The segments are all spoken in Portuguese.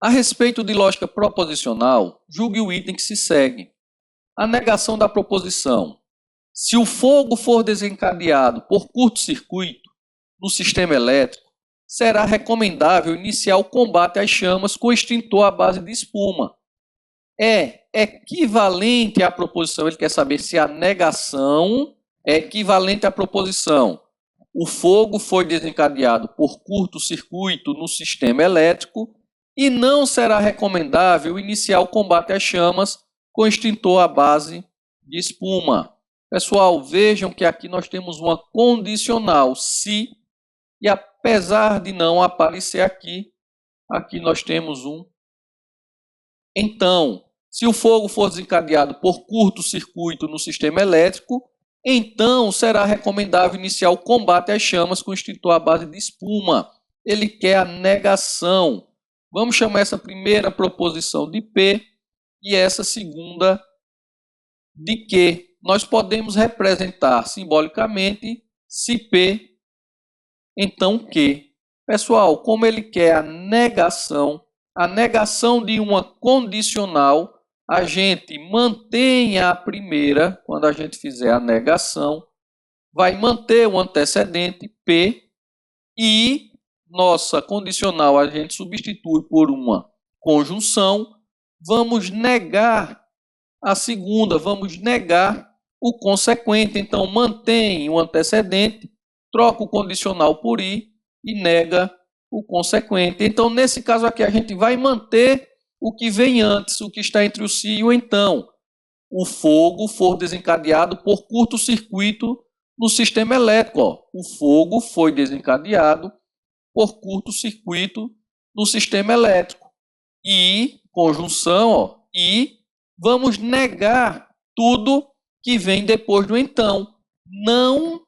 A respeito de lógica proposicional, julgue o item que se segue. A negação da proposição. Se o fogo for desencadeado por curto-circuito no sistema elétrico, será recomendável iniciar o combate às chamas com extintor à base de espuma. É equivalente à proposição. Ele quer saber se a negação é equivalente à proposição. O fogo foi desencadeado por curto-circuito no sistema elétrico e não será recomendável iniciar o combate às chamas com extintor à base de espuma. Pessoal, vejam que aqui nós temos uma condicional, se, e apesar de não aparecer aqui nós temos um então. Se o fogo for desencadeado por curto-circuito no sistema elétrico, então será recomendável iniciar o combate às chamas com extintor à base de espuma. Ele quer a negação. Vamos chamar essa primeira proposição de P e essa segunda de Q. Nós podemos representar simbolicamente se P, então Q. Pessoal, como ele quer a negação de uma condicional, a gente mantém a primeira, quando a gente fizer a negação, vai manter o antecedente P e nossa condicional a gente substitui por uma conjunção, vamos negar a segunda, vamos negar o consequente. Então, mantém o antecedente, troca o condicional por I e nega o consequente. Então, nesse caso aqui, a gente vai manter o que vem antes, o que está entre o se e o então. O fogo for desencadeado por curto-circuito no sistema elétrico. O fogo foi desencadeado por curto-circuito no sistema elétrico. E, conjunção, e vamos negar tudo que vem depois do então. Não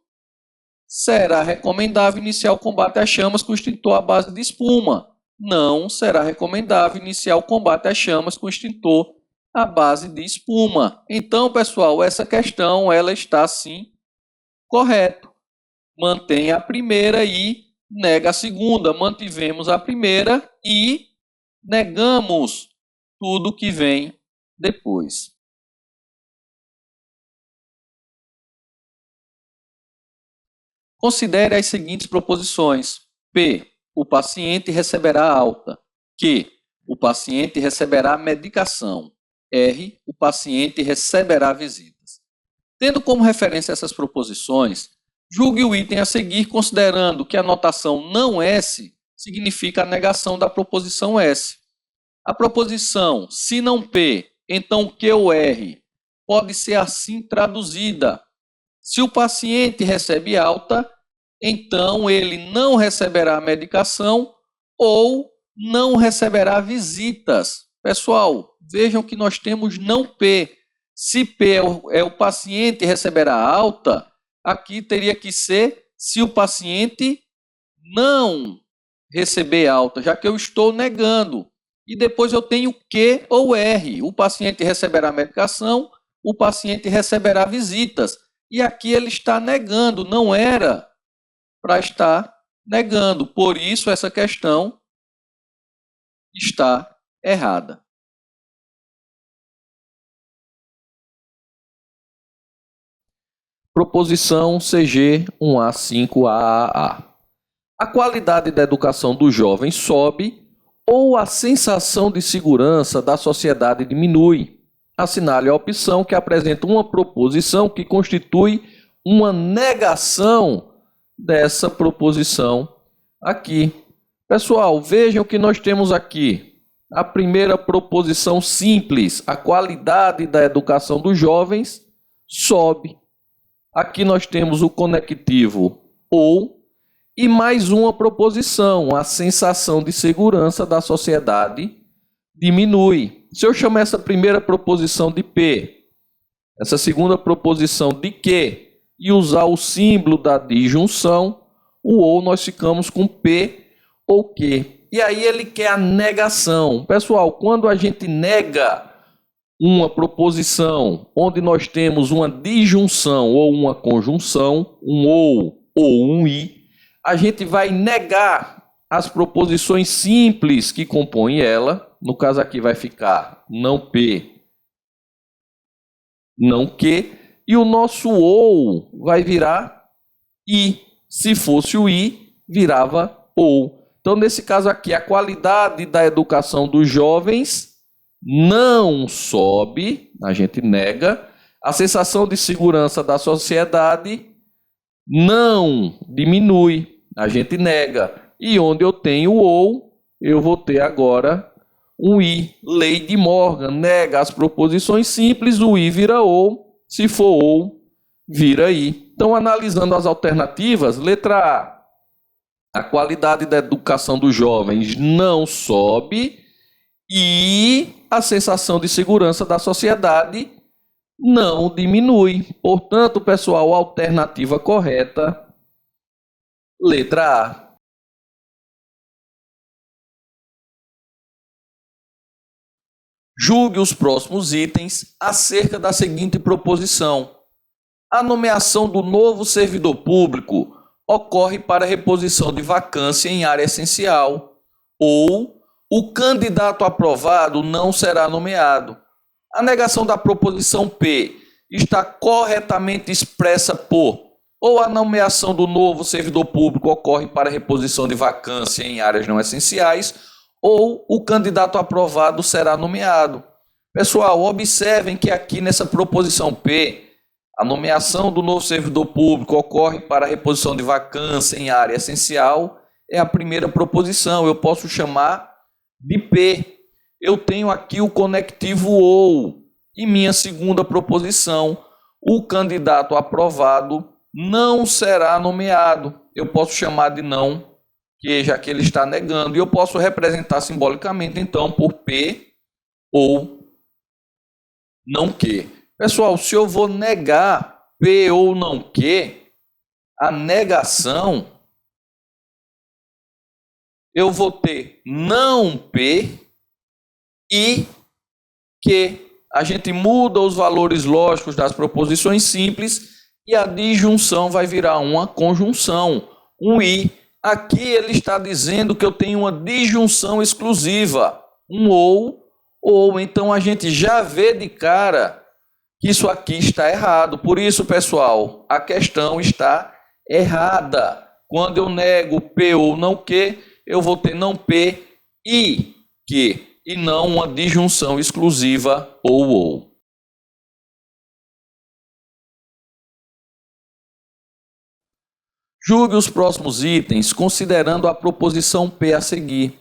será recomendável iniciar o combate às chamas com extintor à base de espuma. Não será recomendável iniciar o combate às chamas com extintor à base de espuma. Então, pessoal, essa questão ela está sim correta. Mantém a primeira e nega a segunda. Mantivemos a primeira e negamos tudo que vem depois. Considere as seguintes proposições. P. O paciente receberá alta. Q. O paciente receberá medicação. R. O paciente receberá visitas. Tendo como referência essas proposições, julgue o item a seguir considerando que a notação não S significa a negação da proposição S. A proposição se não P, então Q ou R pode ser assim traduzida. Se o paciente recebe alta, então ele não receberá medicação ou não receberá visitas. Pessoal, vejam que nós temos não P. Se P é o paciente receberá alta, aqui teria que ser se o paciente não receber alta, já que eu estou negando. E depois eu tenho Q ou R. O paciente receberá medicação, o paciente receberá visitas. E aqui ele está negando, não era para estar negando. Por isso, essa questão está errada. Proposição CG 1A5AAA. A qualidade da educação do jovem sobe ou a sensação de segurança da sociedade diminui. Assinale a opção que apresenta uma proposição que constitui uma negação dessa proposição aqui. Pessoal, vejam que nós temos aqui a primeira proposição simples, a qualidade da educação dos jovens sobe. Aqui nós temos o conectivo ou e mais uma proposição, a sensação de segurança da sociedade diminui. Se eu chamar essa primeira proposição de P, essa segunda proposição de Q e usar o símbolo da disjunção, o ou nós ficamos com P ou Q. E aí ele quer a negação. Pessoal, quando a gente nega uma proposição onde nós temos uma disjunção ou uma conjunção, um ou um i, a gente vai negar as proposições simples que compõem ela. No caso aqui vai ficar não P, não Q, e o nosso ou vai virar I. Se fosse o I, virava ou. Então, nesse caso aqui, a qualidade da educação dos jovens não sobe, a gente nega. A sensação de segurança da sociedade não diminui, a gente nega. E onde eu tenho ou, eu vou ter agora um I. Lei de Morgan, nega as proposições simples, o I vira ou, se for ou, vira I. Então, analisando as alternativas, letra A qualidade da educação dos jovens não sobe e a sensação de segurança da sociedade não diminui. Portanto, pessoal, a alternativa correta, letra A. Julgue os próximos itens acerca da seguinte proposição: a nomeação do novo servidor público ocorre para reposição de vacância em área essencial, ou o candidato aprovado não será nomeado. A negação da proposição P está corretamente expressa por: ou a nomeação do novo servidor público ocorre para reposição de vacância em áreas não essenciais, ou o candidato aprovado será nomeado. Pessoal, observem que aqui nessa proposição P, a nomeação do novo servidor público ocorre para a reposição de vacância em área essencial, é a primeira proposição, eu posso chamar de P. Eu tenho aqui o conectivo ou, e minha segunda proposição, o candidato aprovado não será nomeado. Eu posso chamar de não, que já que ele está negando, e eu posso representar simbolicamente, então, por P ou não que. Pessoal, se eu vou negar P ou não que, a negação, eu vou ter não P e que. A gente muda os valores lógicos das proposições simples e a disjunção vai virar uma conjunção, um I. Aqui ele está dizendo que eu tenho uma disjunção exclusiva, um ou, então a gente já vê de cara que isso aqui está errado. Por isso, pessoal, a questão está errada. Quando eu nego P ou não que, eu vou ter não P e que, e não uma disjunção exclusiva ou. Julgue os próximos itens considerando a proposição P a seguir.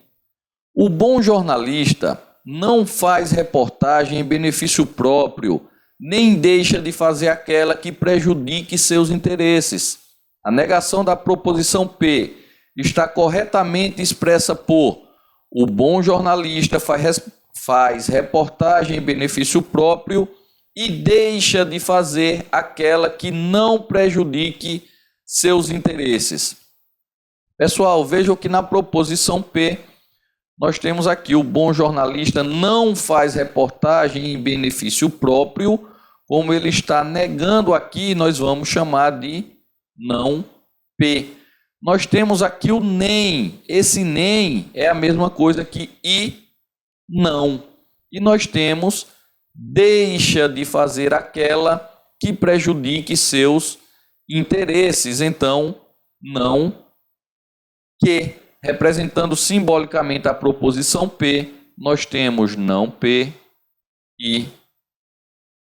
O bom jornalista não faz reportagem em benefício próprio, nem deixa de fazer aquela que prejudique seus interesses. A negação da proposição P está corretamente expressa por: o bom jornalista faz reportagem em benefício próprio e deixa de fazer aquela que não prejudique seus interesses. Pessoal, vejam que na proposição P, nós temos aqui: o bom jornalista não faz reportagem em benefício próprio. Como ele está negando aqui, nós vamos chamar de não P. Nós temos aqui o nem. Esse nem é a mesma coisa que e não. E nós temos deixa de fazer aquela que prejudique seus interesses. Então, não que. Representando simbolicamente a proposição P, nós temos não P e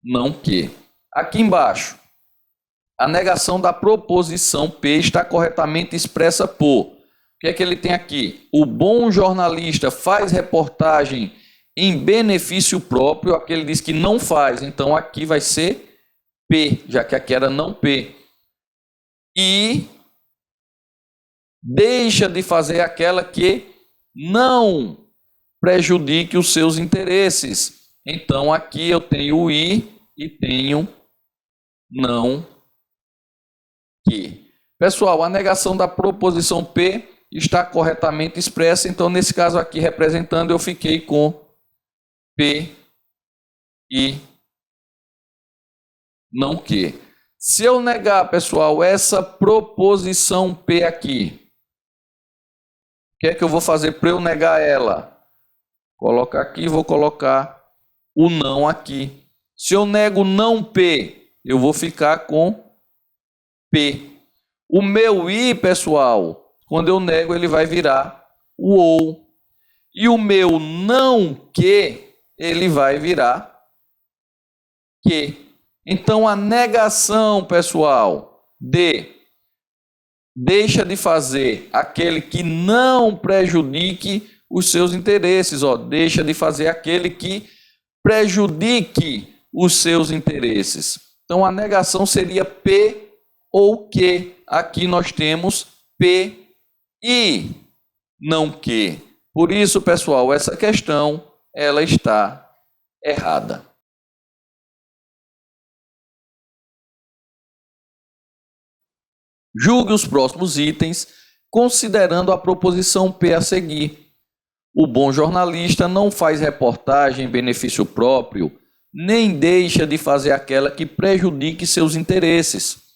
não que. Aqui embaixo, a negação da proposição P está corretamente expressa por: o que é que ele tem aqui? O bom jornalista faz reportagem em benefício próprio. Aqui ele diz que não faz, então aqui vai ser P, já que aqui era não P. E deixa de fazer aquela que não prejudique os seus interesses. Então, aqui eu tenho o I e tenho não que. Pessoal, a negação da proposição P está corretamente expressa. Então, nesse caso aqui, representando, eu fiquei com P e não que. Se eu negar, pessoal, essa proposição P aqui, que é que eu vou fazer para eu negar ela? Colocar aqui, vou colocar o não aqui. Se eu nego não P, eu vou ficar com P. O meu I, pessoal, quando eu nego, ele vai virar o OU. E o meu não que, ele vai virar que. Então, a negação, pessoal, deixa de fazer aquele que não prejudique os seus interesses. Deixa de fazer aquele que prejudique os seus interesses. Então, a negação seria P ou que. Aqui nós temos P e não que. Por isso, pessoal, essa questão ela está errada. Julgue os próximos itens, considerando a proposição P a seguir. O bom jornalista não faz reportagem em benefício próprio, nem deixa de fazer aquela que prejudique seus interesses.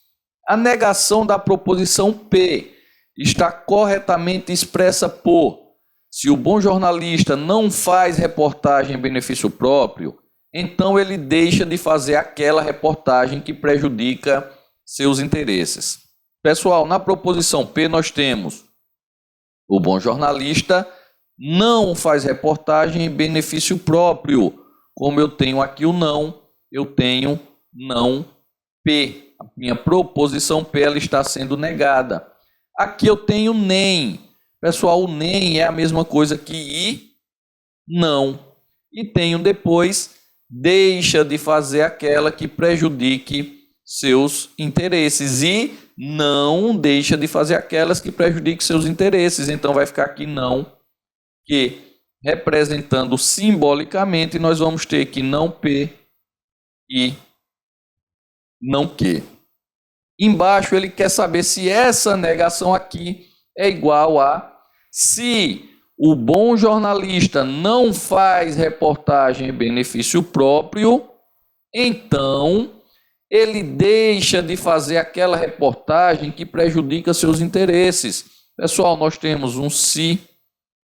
A negação da proposição P está corretamente expressa por: se o bom jornalista não faz reportagem em benefício próprio, então ele deixa de fazer aquela reportagem que prejudica seus interesses. Pessoal, na proposição P nós temos: o bom jornalista não faz reportagem em benefício próprio. Como eu tenho aqui o não, eu tenho não P. A minha proposição P ela está sendo negada. Aqui eu tenho nem. Pessoal, o nem é a mesma coisa que I, não. E tenho depois, deixa de fazer aquela que prejudique seus interesses. E não deixa de fazer aquelas que prejudiquem seus interesses. Então vai ficar aqui não, que representando simbolicamente, nós vamos ter aqui não P e não que. Embaixo ele quer saber se essa negação aqui é igual a: se o bom jornalista não faz reportagem em benefício próprio, então ele deixa de fazer aquela reportagem que prejudica seus interesses. Pessoal, nós temos um se,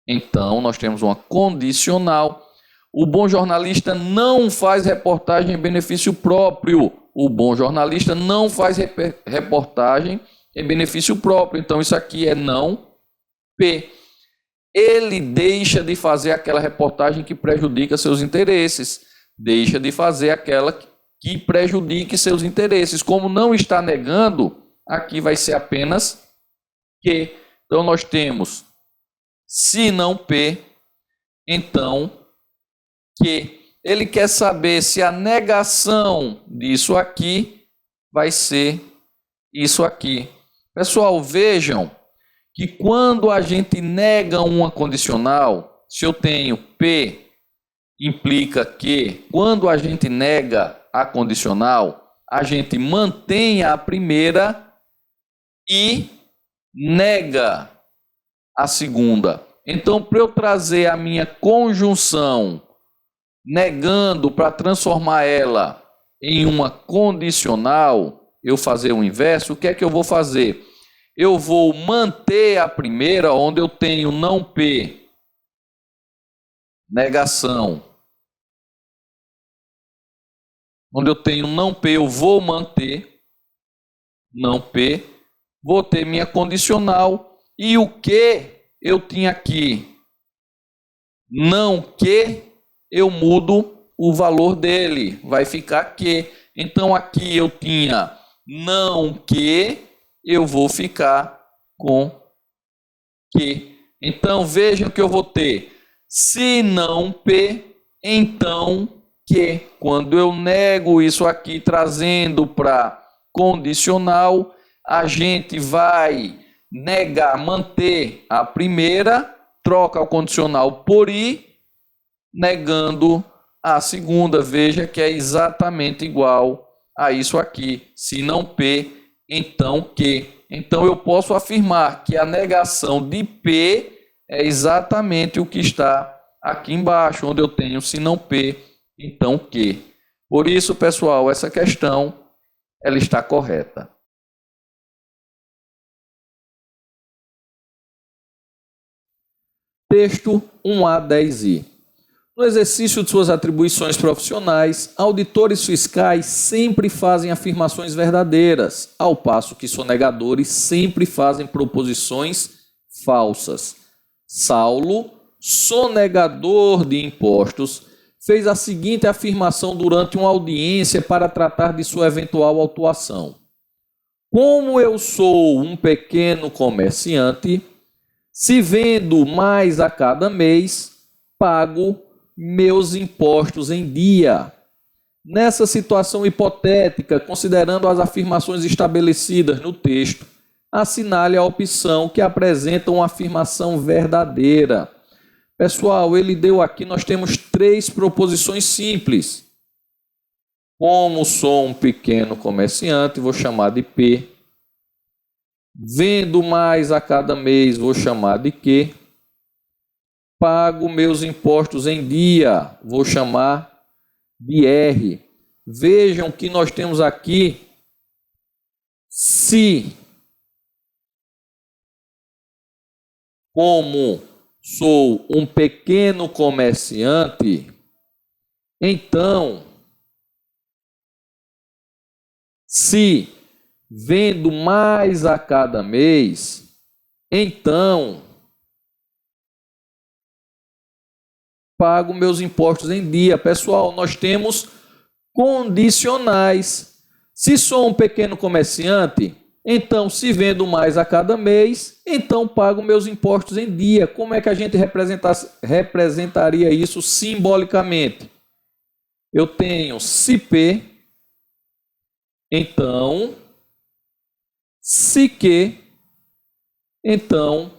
então nós temos uma condicional. O bom jornalista não faz reportagem em benefício próprio. O bom jornalista não faz reportagem em benefício próprio. Então, isso aqui é não P. Ele deixa de fazer aquela reportagem que prejudica seus interesses. Deixa de fazer aquela que prejudique seus interesses. Como não está negando, aqui vai ser apenas que. Então, nós temos se não P, então que. Ele quer saber se a negação disso aqui vai ser isso aqui. Pessoal, vejam que quando a gente nega uma condicional, se eu tenho P, implica que quando a gente nega a condicional, a gente mantém a primeira e nega a segunda. Então, para eu trazer a minha conjunção negando para transformar ela em uma condicional, eu fazer o inverso, o que é que eu vou fazer? Eu vou manter a primeira, onde eu tenho não P, negação. Onde eu tenho não P, eu vou manter não P, vou ter minha condicional, e o que eu tinha aqui, não que, eu mudo o valor dele, vai ficar que. Então aqui eu tinha não que, eu vou ficar com que. Então vejam que eu vou ter se não P, então que. Quando eu nego isso aqui trazendo para condicional, a gente vai negar, manter a primeira, troca o condicional por i, negando a segunda. Veja que é exatamente igual a isso aqui. Se não P, então que. Então eu posso afirmar que a negação de P é exatamente o que está aqui embaixo, onde eu tenho se não P, então que. Por isso, pessoal, essa questão ela está correta. . Texto 1A10i. No exercício de suas atribuições profissionais, auditores fiscais sempre fazem afirmações verdadeiras, ao passo que sonegadores sempre fazem proposições falsas. Saulo, sonegador de impostos, fez a seguinte afirmação durante uma audiência para tratar de sua eventual autuação: como eu sou um pequeno comerciante, se vendo mais a cada mês, pago meus impostos em dia. Nessa situação hipotética, considerando as afirmações estabelecidas no texto, assinale a opção que apresenta uma afirmação verdadeira. Pessoal, ele deu aqui, nós temos 3 proposições simples. Como sou um pequeno comerciante, vou chamar de P. Vendo mais a cada mês, vou chamar de Q. Pago meus impostos em dia, vou chamar de R. Vejam que nós temos aqui se. Como sou um pequeno comerciante, então, se vendo mais a cada mês, então, pago meus impostos em dia. Pessoal, nós temos condicionais. Se sou um pequeno comerciante, então, se vendo mais a cada mês, então pago meus impostos em dia. Como é que a gente representaria isso simbolicamente? Eu tenho se P, então, se Q, então,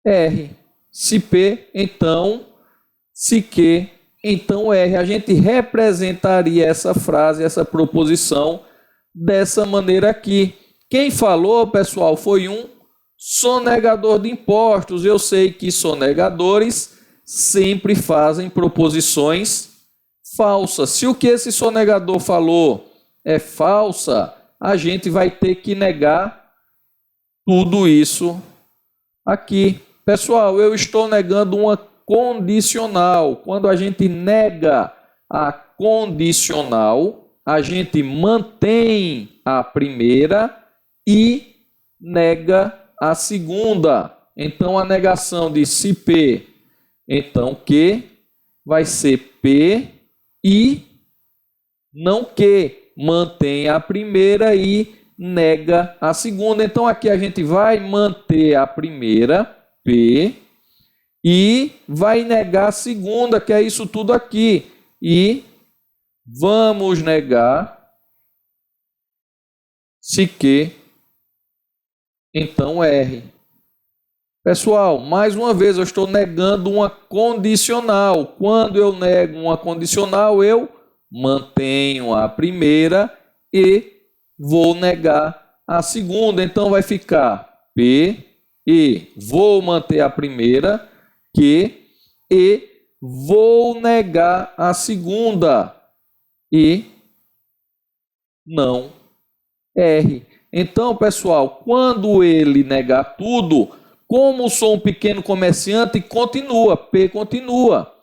R. Se P, então, se Q, então R. A gente representaria essa frase, essa proposição, dessa maneira aqui. Quem falou, pessoal, foi um sonegador de impostos. Eu sei que sonegadores sempre fazem proposições falsas. Se o que esse sonegador falou é falsa, a gente vai ter que negar tudo isso aqui. Pessoal, eu estou negando uma condicional. Quando a gente nega a condicional, a gente mantém a primeira e nega a segunda. Então, a negação de se P, então Q, vai ser P e não Q. Mantém a primeira e nega a segunda. Então, aqui a gente vai manter a primeira, P, e vai negar a segunda, que é isso tudo aqui. E vamos negar se Q, então R. Pessoal, mais uma vez, eu estou negando uma condicional. Quando eu nego uma condicional, eu mantenho a primeira e vou negar a segunda. Então, vai ficar P e vou manter a primeira, Q, e vou negar a segunda. E não R. Então, pessoal, quando ele negar tudo, como sou um pequeno comerciante, continua, P continua.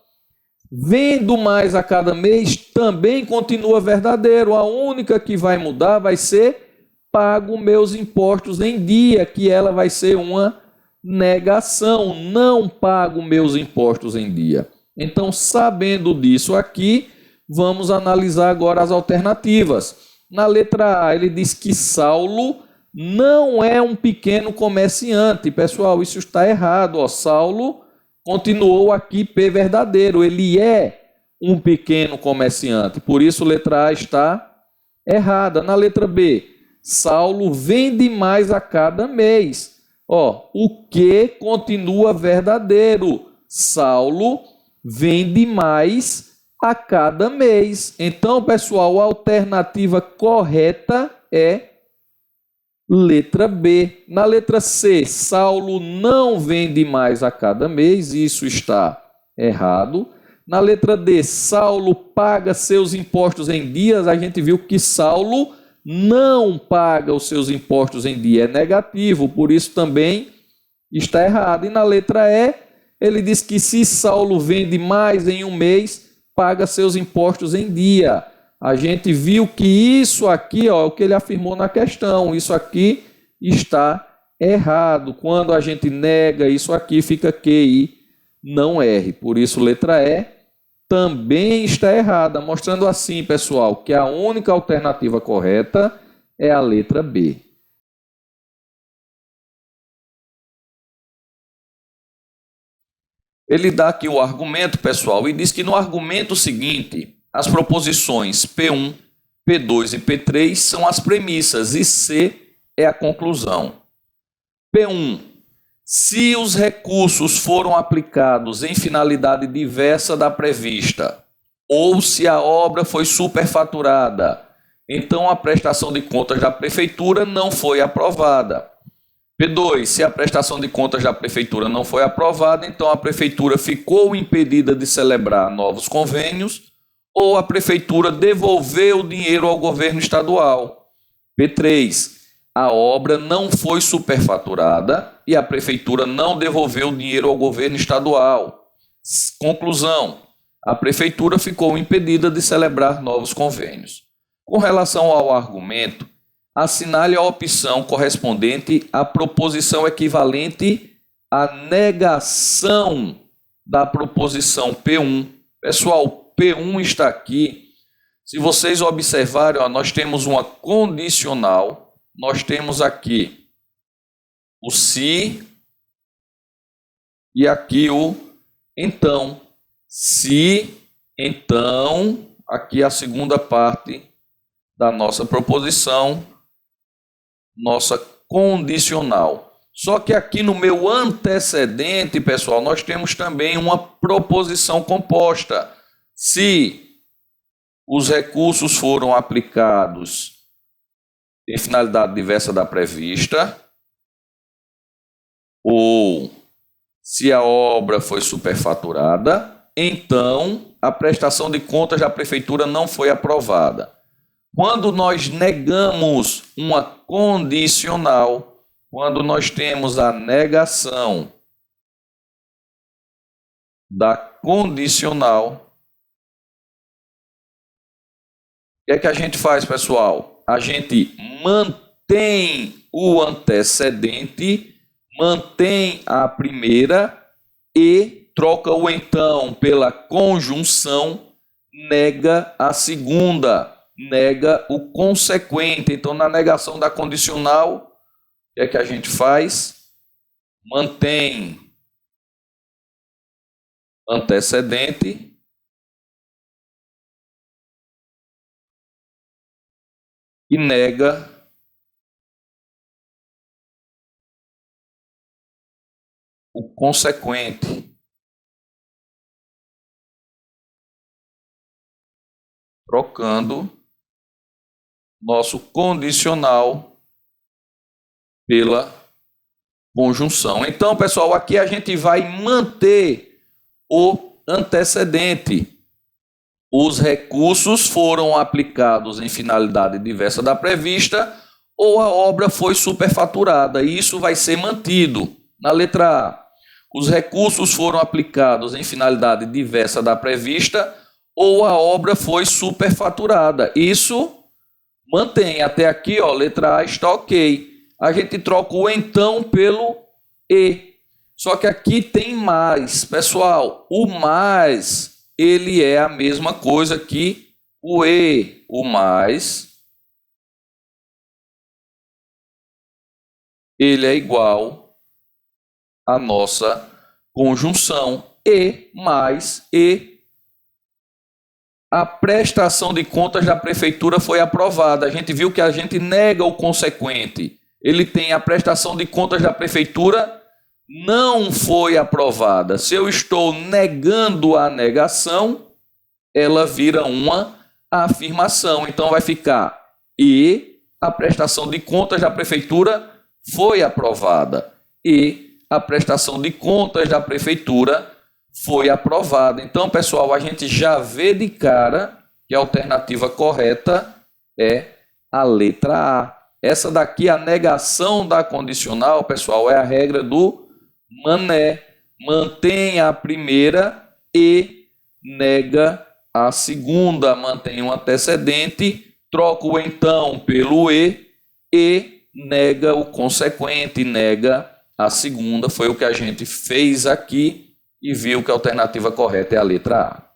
Vendo mais a cada mês, também continua verdadeiro. A única que vai mudar vai ser pago meus impostos em dia, que ela vai ser uma negação. Não pago meus impostos em dia. Então, sabendo disso aqui, vamos analisar agora as alternativas. Na letra A, ele diz que Saulo não é um pequeno comerciante. Pessoal, isso está errado. Ó. Saulo continuou aqui P verdadeiro. Ele é um pequeno comerciante. Por isso, letra A está errada. Na letra B, Saulo vende mais a cada mês. Ó, o que continua verdadeiro. Saulo vende mais a cada mês. Então, pessoal, a alternativa correta é letra B. Na letra C, Saulo não vende mais a cada mês. Isso está errado. Na letra D, Saulo paga seus impostos em dias. A gente viu que Saulo não paga os seus impostos em dia. É negativo, por isso também está errado. E na letra E, ele diz que se Saulo vende mais em um mês, paga seus impostos em dia. A gente viu que isso aqui, ó, é o que ele afirmou na questão, isso aqui está errado. Quando a gente nega isso aqui, fica QI, não R. Por isso, letra E também está errada, mostrando assim, pessoal, que a única alternativa correta é a letra B. Ele dá aqui o argumento, pessoal, e diz que no argumento seguinte, as proposições P1, P2 e P3 são as premissas e C é a conclusão. P1. Se os recursos foram aplicados em finalidade diversa da prevista, ou se a obra foi superfaturada, então a prestação de contas da prefeitura não foi aprovada. P2. Se a prestação de contas da prefeitura não foi aprovada, então a prefeitura ficou impedida de celebrar novos convênios ou a prefeitura devolveu o dinheiro ao governo estadual. P3. A obra não foi superfaturada e a prefeitura não devolveu o dinheiro ao governo estadual. Conclusão. A prefeitura ficou impedida de celebrar novos convênios. Com relação ao argumento, assinale a opção correspondente à proposição equivalente à negação da proposição P1. Pessoal, P1 está aqui. Se vocês observarem, ó, nós temos uma condicional, nós temos aqui o se e aqui o então. Se, então, aqui a segunda parte da nossa proposição, nossa condicional. Só que aqui no meu antecedente, pessoal, nós temos também uma proposição composta. Se os recursos foram aplicados em finalidade diversa da prevista, ou se a obra foi superfaturada, então a prestação de contas da prefeitura não foi aprovada. Quando nós negamos uma condicional, quando nós temos a negação da condicional, o que é que a gente faz, pessoal? A gente mantém o antecedente, mantém a primeira e troca o então pela conjunção, nega a segunda, nega o consequente. Então, na negação da condicional, o que é que a gente faz? Mantém antecedente e nega o consequente. Trocando nosso condicional pela conjunção. Então, pessoal, aqui a gente vai manter o antecedente. Os recursos foram aplicados em finalidade diversa da prevista ou a obra foi superfaturada. E isso vai ser mantido. Na letra A, os recursos foram aplicados em finalidade diversa da prevista ou a obra foi superfaturada. Isso mantém. Até aqui, ó, letra A está ok. A gente troca o então pelo e. Só que aqui tem mais. Pessoal, o mais, ele é a mesma coisa que o e. O mais, ele é igual à nossa conjunção. E mais e. A prestação de contas da prefeitura foi aprovada. A gente viu que a gente nega o consequente. Ele tem a prestação de contas da prefeitura não foi aprovada. Se eu estou negando a negação, ela vira uma afirmação. Então vai ficar e a prestação de contas da prefeitura foi aprovada. E a prestação de contas da prefeitura foi aprovada. Então, pessoal, a gente já vê de cara que a alternativa correta é a letra A. Essa daqui, a negação da condicional, pessoal, é a regra do mané, mantém a primeira e nega a segunda, mantém um antecedente, troca o então pelo e nega o consequente, nega a segunda. Foi o que a gente fez aqui e viu que a alternativa correta é a letra A.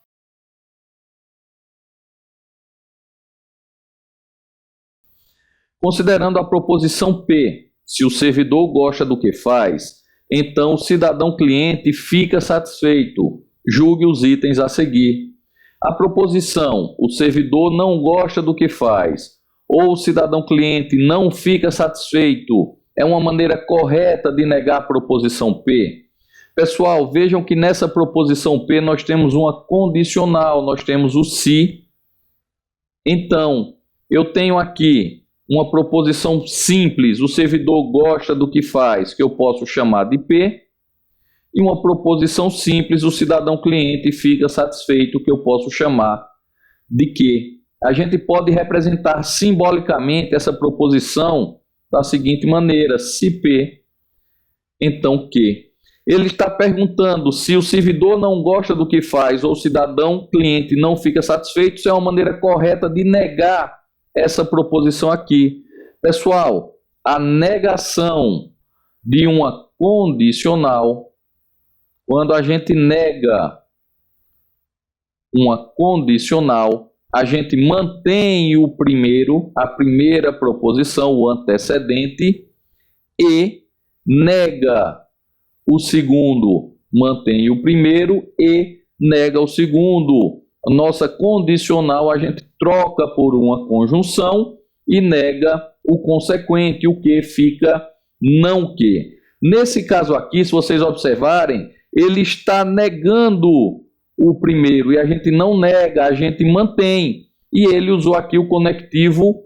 Considerando a proposição P, se o servidor gosta do que faz, então o cidadão cliente fica satisfeito. Julgue os itens a seguir. A proposição, o servidor não gosta do que faz, ou o cidadão cliente não fica satisfeito, é uma maneira correta de negar a proposição P? Pessoal, vejam que nessa proposição P nós temos uma condicional, nós temos o se. Então, eu tenho aqui uma proposição simples, o servidor gosta do que faz, que eu posso chamar de P, e uma proposição simples, o cidadão cliente fica satisfeito, que eu posso chamar de Q. A gente pode representar simbolicamente essa proposição da seguinte maneira: se P, então Q. Ele está perguntando se o servidor não gosta do que faz ou o cidadão cliente não fica satisfeito, isso é uma maneira correta de negar essa proposição aqui. Pessoal, a negação de uma condicional, quando a gente nega uma condicional, a gente mantém o primeiro, a primeira proposição, o antecedente, e nega o segundo, mantém o primeiro e nega o segundo. A nossa condicional a gente troca por uma conjunção e nega o consequente, o que fica não que. Nesse caso aqui, se vocês observarem, ele está negando o primeiro e a gente não nega, a gente mantém. E ele usou aqui o conectivo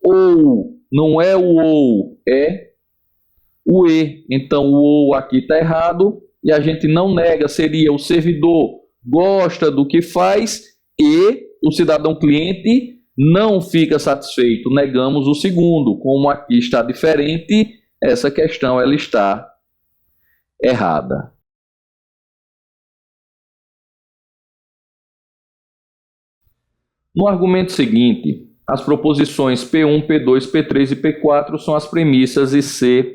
ou, não é o ou, é o e. Então o ou aqui está errado e a gente não nega, seria o servidor gosta do que faz e o cidadão cliente não fica satisfeito. Negamos o segundo. Como aqui está diferente, essa questão ela está errada. No argumento seguinte, as proposições P1, P2, P3 e P4 são as premissas e C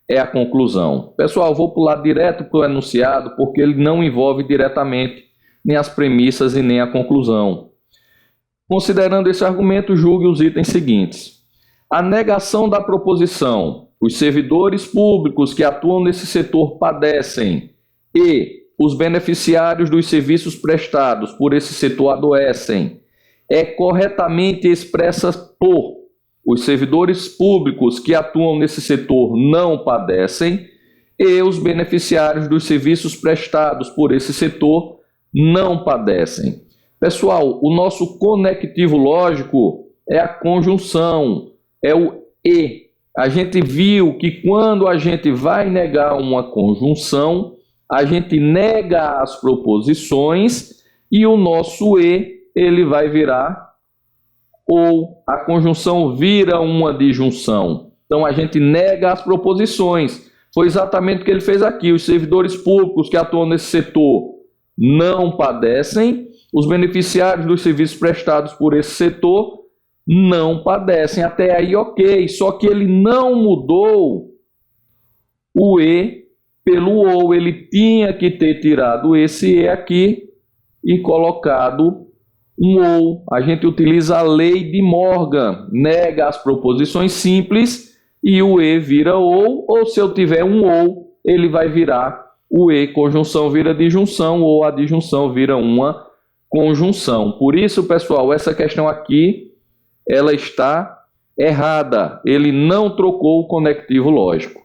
é a conclusão. Pessoal, vou pular direto para o enunciado porque ele não envolve diretamente nem as premissas e nem a conclusão. Considerando esse argumento, julgue os itens seguintes. A negação da proposição: os servidores públicos que atuam nesse setor padecem e os beneficiários dos serviços prestados por esse setor adoecem, é corretamente expressa por: os servidores públicos que atuam nesse setor não padecem e os beneficiários dos serviços prestados por esse setor não padecem. Pessoal, o nosso conectivo lógico é a conjunção, é o e. A gente viu que quando a gente vai negar uma conjunção, a gente nega as proposições e o nosso e, ele vai virar ou, a conjunção vira uma disjunção. Então a gente nega as proposições. Foi exatamente o que ele fez aqui. Os servidores públicos que atuam nesse setor não padecem, os beneficiários dos serviços prestados por esse setor não padecem. Até aí, ok. Só que ele não mudou o e pelo ou. Ele tinha que ter tirado esse e aqui e colocado um ou. A gente utiliza a lei de Morgan, nega as proposições simples e o e vira ou se eu tiver um ou, ele vai virar o e, conjunção vira disjunção, ou a disjunção vira uma conjunção. Por isso, pessoal, essa questão aqui, ela está errada. Ele não trocou o conectivo lógico.